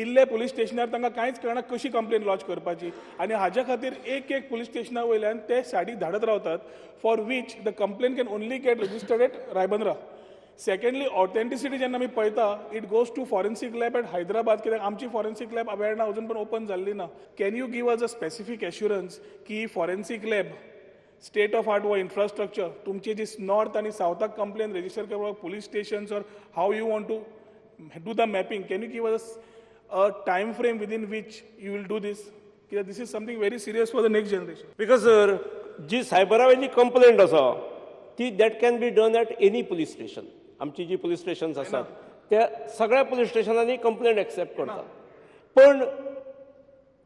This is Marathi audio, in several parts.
इल्ले पुलीस स्टेशनार तांकां कांयच कळना कशी कंप्लेन लॉन्च करपाची आनी हाज्या खातीर एक पुलीस स्टेशना वयल्यान ते सायडीक धाडत रावतात for which the complaint can only get registered at Ribandar. Secondly authenticity जेन्ना आमी पळयता it goes to forensic lab at Hyderabad कित्याक आमची फॉरेन्सीक लॅब वेर्णा अजून पण ओपन जाल्ली ना. Can you give us a specific assurance की forensic lab state of the वो इन्फ्रास्ट्रक्चर तुमची जी नॉर्थ आनी सावथाक कंप्लेन रजिस्टर करपाक police stations or how you want to do the mapping can you give us a time frame within which you will do this? Because this is something very serious for the next generation. Because जी सायबरावेली कंप्लेंट आसा ती that can be done at any police station. आमची जी पुलीस स्टेशन्स आसात त्या सगळ्या पुलीस स्टेशनांनी कंप्लेंट एक्सेप्ट करतात. पण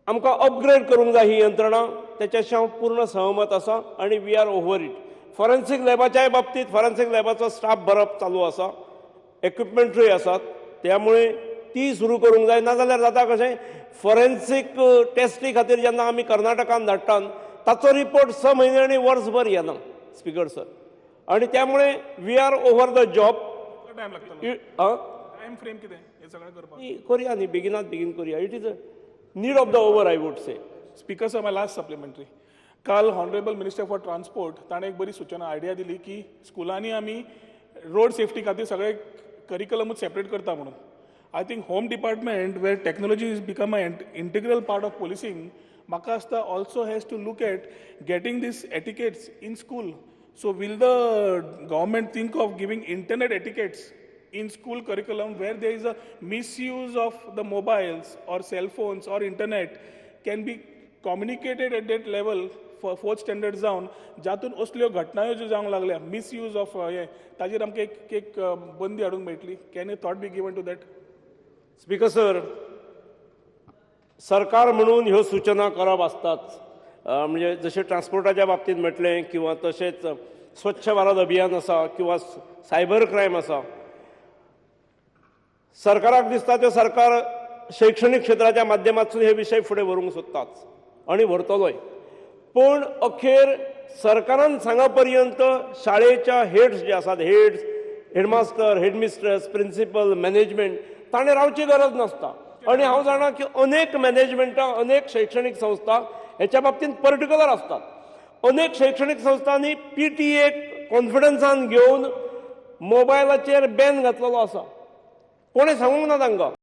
आमकां अपग्रेड करूंक जाय ही यंत्रणा त्याच्याशी हांव पूर्ण सहमत आसा आनी we are over it. Forensic लॅबाच्याय बाबतीत फॉरेन्सीक लॅबाचो स्टाफ भरप चालू आसा, इक्विपमेंटूय आसात, त्यामुळे ती सुरू करूंक जाय. नाजाल्यार जाता कशें फॉरेन्सीक टेस्टी खातीर जेन्ना आमी कर्नाटकान धाडटात ताचो रिपोर्ट 6 म्हयने आनी वर्सभर येना स्पीकर सर. आनी त्यामुळे we are over the job. Time लागतलो टायम फ्रेम कितें हे सगळें करपाक करुया न्ही बेगिनात बेगीन करुया. It is a need of the hour I would say. Speaker sir my last supplementary call honourable minister for transport ताणें एक बरी सूचना आयडिया दिली की स्कुलांनी आमी रोड सेफ्टी खातीर सगळे करिकुलमूच सेपरेट करता म्हणून. I think Home Department, where technology has become an integral part of policing, Makasta also has to look at getting these etiquettes in school. So will the government think of giving internet etiquettes in school curriculum where there is a misuse of the mobiles or cell phones or internet can be communicated at that level for 4th standard जावन जातून असल्यो घटनायो ज्यो जावंक लागल्या मिसयूज ऑफ हे ताजेर आमकां एक बंदी हाडूंक मेळटली. Can you thought be given to that? Speaker sir, सरकार म्हणून ह्यो सूचना करप आसताच. म्हणजे जशें ट्रान्सपोर्टाच्या बाबतीत म्हटलें किंवा तशेंच स्वच्छ भारत अभियान आसा किंवा सायबर क्रायम आसा. सरकाराक दिसता ते सरकार शैक्षणीक क्षेत्राच्या माध्यमांतसून हे विशय फुडें व्हरूंक सोदताच आनी व्हरतलोय. पूण अखेर सरकारान सांगा पर्यंत शाळेच्या हेड्स जे आसात हेडमास्टर, हेडमिस्ट्रेस, प्रिन्सिपल, मॅनेजमेंट ताणें रावची गरज नासता. आनी हांव जाणा की अनेक मॅनेजमेंटां अनेक शैक्षणीक संस्था हेच्या बाबतींत पर्टिक्युलर आसतात. अनेक शैक्षणीक संस्थांनी PTA कॉन्फिडन्सान घेवन मोबायलाचेर बॅन घातलेलो आसा. कोणें सांगूंक ना तांकां.